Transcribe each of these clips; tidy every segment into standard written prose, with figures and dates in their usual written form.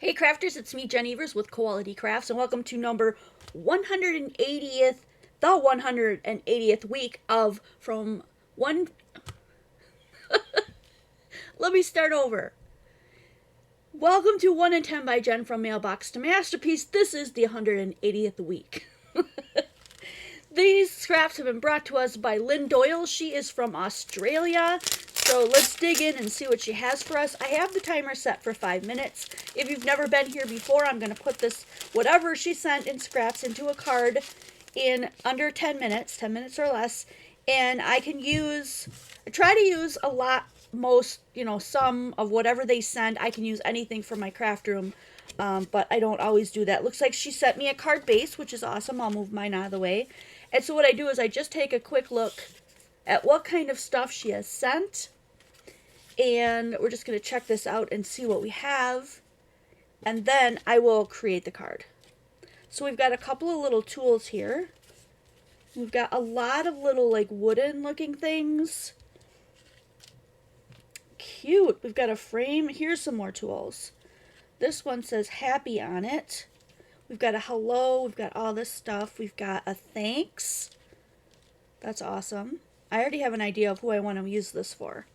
Hey crafters, it's me, Jen Evers with Quality Crafts, and welcome to number 180th, the 180th week of from one. Let me start over. Welcome to 1 in 10 by Jen From Mailbox to Masterpiece. This is the 180th week. These scraps have been brought to us by Lynn Doyle. She is from Australia. So let's dig in and see what she has for us. I have the timer set for 5 minutes. If you've never been here before, I'm going to put this, whatever she sent in scraps, into a card in under 10 minutes, 10 minutes or less. And I try to use a lot, some of whatever they send. I can use anything for my craft room, but I don't always do that. Looks like she sent me a card base, which is awesome. I'll move mine out of the way. And so what I do is I just take a quick look at what kind of stuff she has sent. And we're just going to check this out and see what we have. And then I will create the card. So we've got a couple of little tools here. We've got a lot of little like wooden looking things. Cute. We've got a frame. Here's some more tools. This one says happy on it. We've got a hello. We've got all this stuff. We've got a thanks. That's awesome. I already have an idea of who I want to use this for.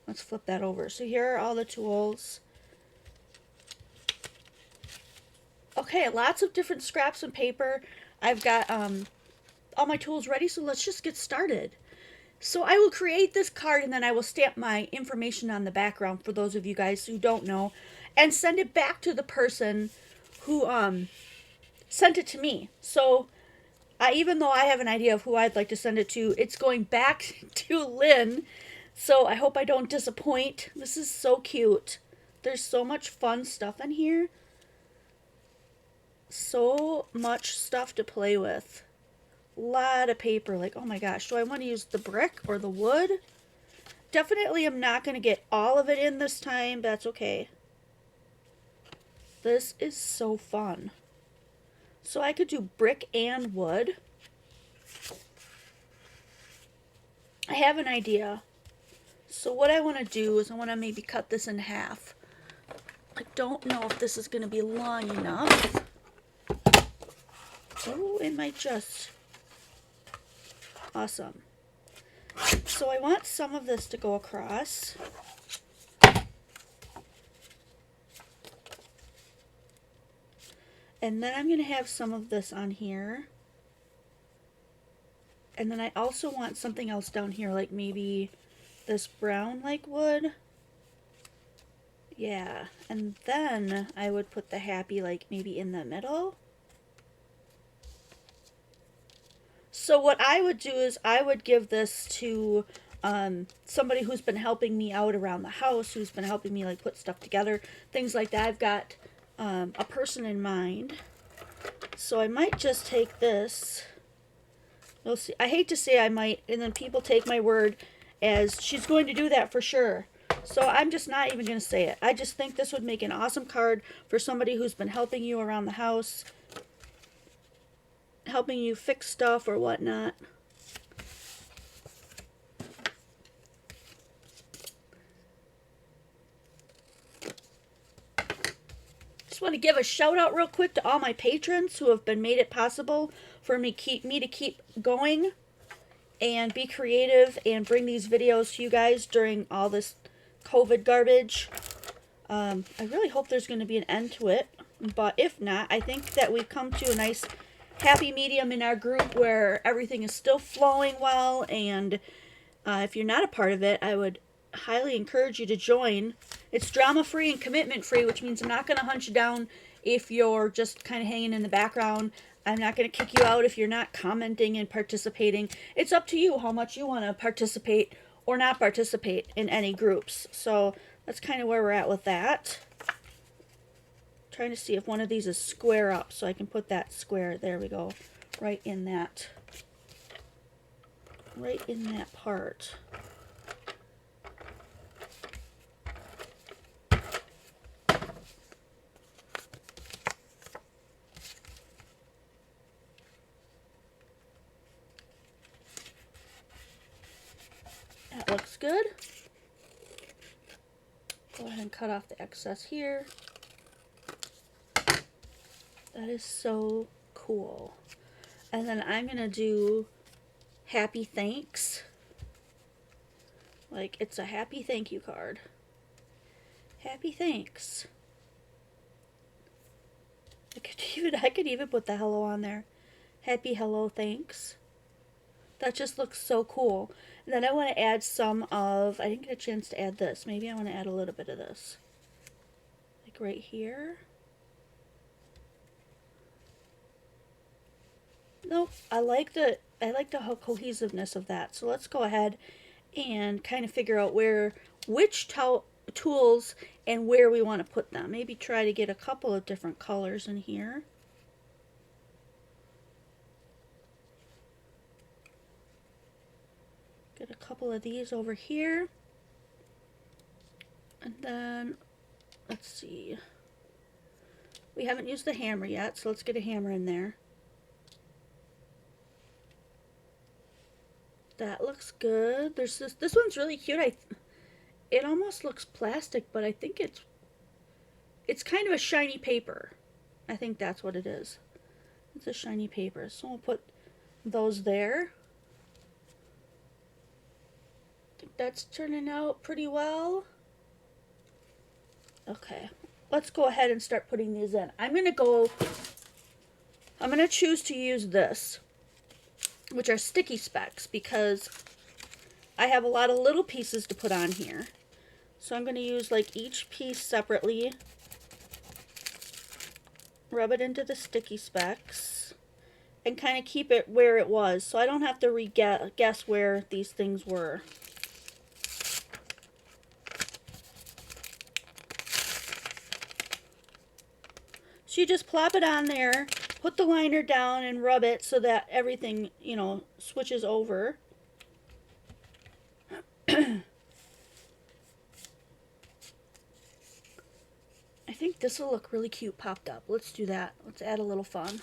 Let's flip that over. So here are all the tools. Okay, lots of different scraps and paper. I've got all my tools ready, so let's just get started. So I will create this card and then I will stamp my information on the background for those of you guys who don't know and send it back to the person who sent it to me. So even though I have an idea of who I'd like to send it to, it's going back to Lynn. So I hope I don't disappoint. This is so cute. There's so much fun stuff in here. So much stuff to play with. A lot of paper. Like, oh my gosh, do I want to use the brick or the wood? Definitely I'm not going to get all of it in this time. That's okay. This is so fun. So I could do brick and wood. I have an idea. So what I want to do is I want to maybe cut this in half. I don't know if this is going to be long enough. Oh, it might just. Awesome. So I want some of this to go across. And then I'm going to have some of this on here. And then I also want something else down here, like maybe this brown like wood. Yeah. And then I would put the happy like maybe in the middle. So what I would do is I would give this to somebody who's been helping me out around the house, who's been helping me like put stuff together, things like that. I've got a person in mind. So I might just take this. We'll see. I hate to say I might, and then people take my word as she's going to do that for sure. So I'm just not even going to say it. I just think this would make an awesome card for somebody who's been helping you around the house, helping you fix stuff or whatnot. Just want to give a shout out real quick to all my patrons who have been made it possible for me to keep going and be creative and bring these videos to you guys during all this COVID garbage. I really hope there's going to be an end to it, but if not, I think that we've come to a nice happy medium in our group where everything is still flowing well, and if you're not a part of it, I would highly encourage you to join. It's drama free and commitment free, which means I'm not going to hunt you down if you're just kind of hanging in the background. I'm not going to kick you out if you're not commenting and participating. It's up to you how much you want to participate or not participate in any groups. So that's kind of where we're at with that. Trying to see if one of these is square up so I can put that square, there we go, right in that part. That looks good. Go ahead and cut off the excess here. That is so cool. And then I'm going to do happy thanks. Like it's a happy thank you card. Happy thanks. I could even put the hello on there. Happy hello thanks. That just looks so cool. And then I want to add some of, I didn't get a chance to add this. Maybe I want to add a little bit of this. Like right here. Nope, I like the cohesiveness of that. So let's go ahead and kind of figure out which tools and where we want to put them. Maybe try to get a couple of different colors in here. Get a couple of these over here. And then, let's see. We haven't used the hammer yet, so let's get a hammer in there. That looks good. There's this one's really cute. It almost looks plastic, but I think it's kind of a shiny paper. I think that's what it is. It's a shiny paper. So we'll put those there. I think that's turning out pretty well. Okay, let's go ahead and start putting these in. I'm gonna choose to use this, which are sticky specks, because I have a lot of little pieces to put on here. So I'm going to use like each piece separately, rub it into the sticky specks, and kind of keep it where it was, so I don't have to guess where these things were. So you just plop it on there, put the liner down and rub it so that everything, you know, switches over. I think this will look really cute popped up. Let's do that. Let's add a little fun.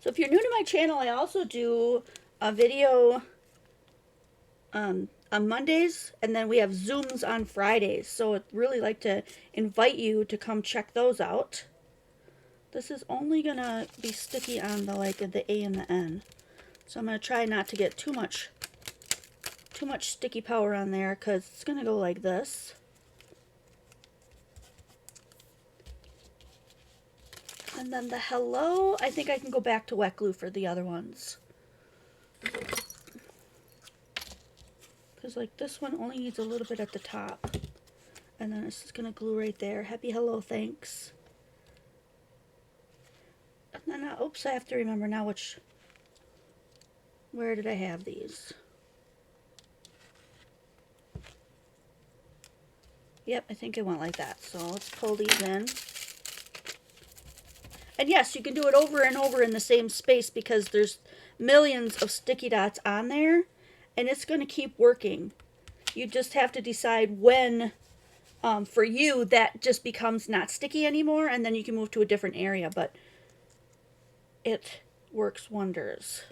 So if you're new to my channel, I also do a video on Mondays, and then we have Zooms on Fridays. So I'd really like to invite you to come check those out. This is only gonna be sticky on the A and the N. So I'm gonna try not to get too much sticky powder on there, because it's gonna go like this. And then the hello, I think I can go back to wet glue for the other ones. Because like this one only needs a little bit at the top. And then it's just going to glue right there. Happy hello, thanks. And then, oops, I have to remember now where did I have these? Yep, I think it went like that. So let's pull these in. And yes, you can do it over and over in the same space, because there's millions of sticky dots on there, and it's going to keep working. You just have to decide when, for you, that just becomes not sticky anymore, and then you can move to a different area, but it works wonders.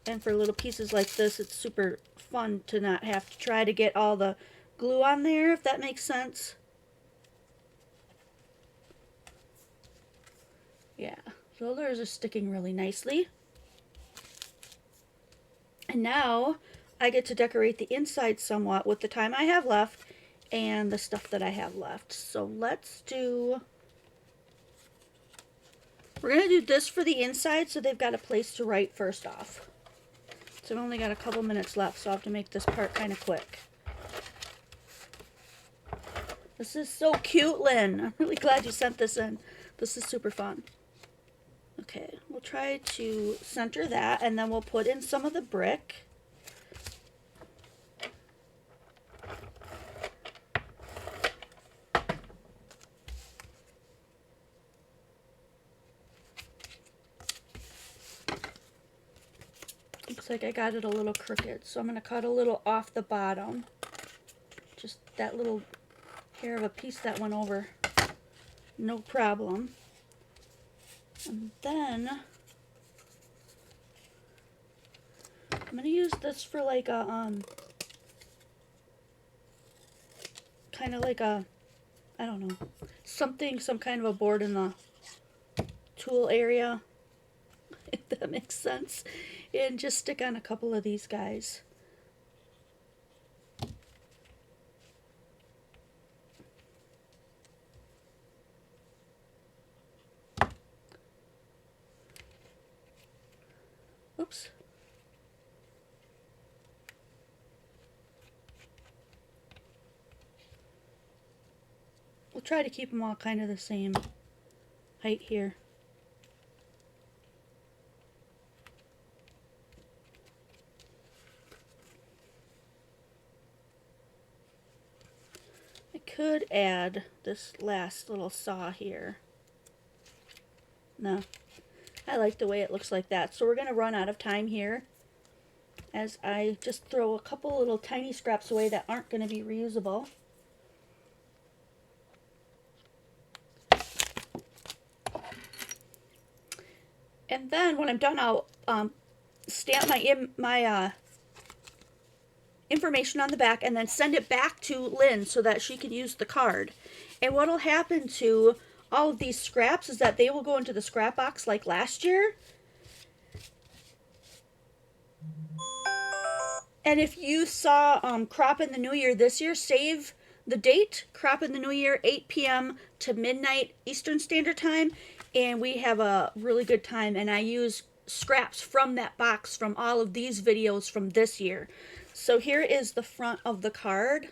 And for little pieces like this, it's super fun to not have to try to get all the glue on there, if that makes sense. Yeah, so those are sticking really nicely. And now I get to decorate the inside somewhat with the time I have left and the stuff that I have left. So let's do, we're going to do this for the inside, so they've got a place to write first off. So I've only got a couple minutes left, so I have to make this part kind of quick. This is so cute, Lynn. I'm really glad you sent this in. This is super fun. Okay, we'll try to center that, and then we'll put in some of the brick. Looks like I got it a little crooked, so I'm going to cut a little off the bottom. Just that little hair of a piece that went over. No problem. And then I'm going to use this for like a, kind of like a, I don't know, something, some kind of a board in the tool area, if that makes sense. And just stick on a couple of these guys. Oops. We'll try to keep them all kind of the same height here. I could add this last little saw here. No, I like the way it looks like that. So we're going to run out of time here as I just throw a couple little tiny scraps away that aren't going to be reusable. And then when I'm done, I'll stamp my information on the back and then send it back to Lynn so that she can use the card. And what will happen to all of these scraps is that they will go into the scrap box like last year. And if you saw Crop in the New Year this year, save the date, Crop in the New Year, 8 p.m. to midnight Eastern Standard Time. And we have a really good time. And I use scraps from that box from all of these videos from this year. So here is the front of the card.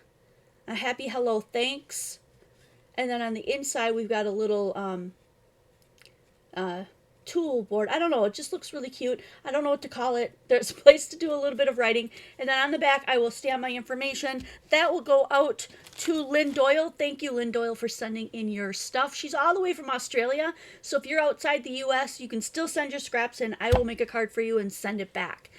A happy hello, thanks. And then on the inside, we've got a little tool board. I don't know. It just looks really cute. I don't know what to call it. There's a place to do a little bit of writing. And then on the back, I will stamp my information. That will go out to Lynn Doyle. Thank you, Lynn Doyle, for sending in your stuff. She's all the way from Australia. So if you're outside the U.S., you can still send your scraps in. I will make a card for you and send it back.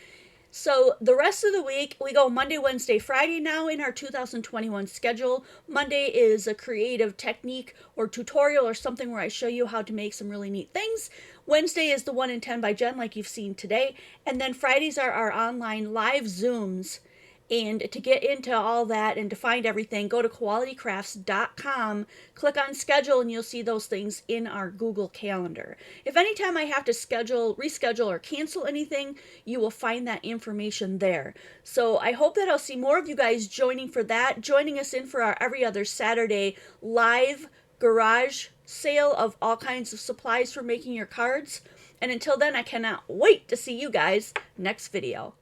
So the rest of the week, we go Monday, Wednesday, Friday now in our 2021 schedule. Monday is a creative technique or tutorial or something where I show you how to make some really neat things. Wednesday is the 1 in 10 by Jen, like you've seen today. And then Fridays are our online live Zooms. And to get into all that and to find everything, go to qualitycrafts.com, click on schedule, and you'll see those things in our Google Calendar. If anytime I have to reschedule, or cancel anything, you will find that information there. So I hope that I'll see more of you guys joining for that, joining us in for our every other Saturday live garage sale of all kinds of supplies for making your cards. And until then, I cannot wait to see you guys next video.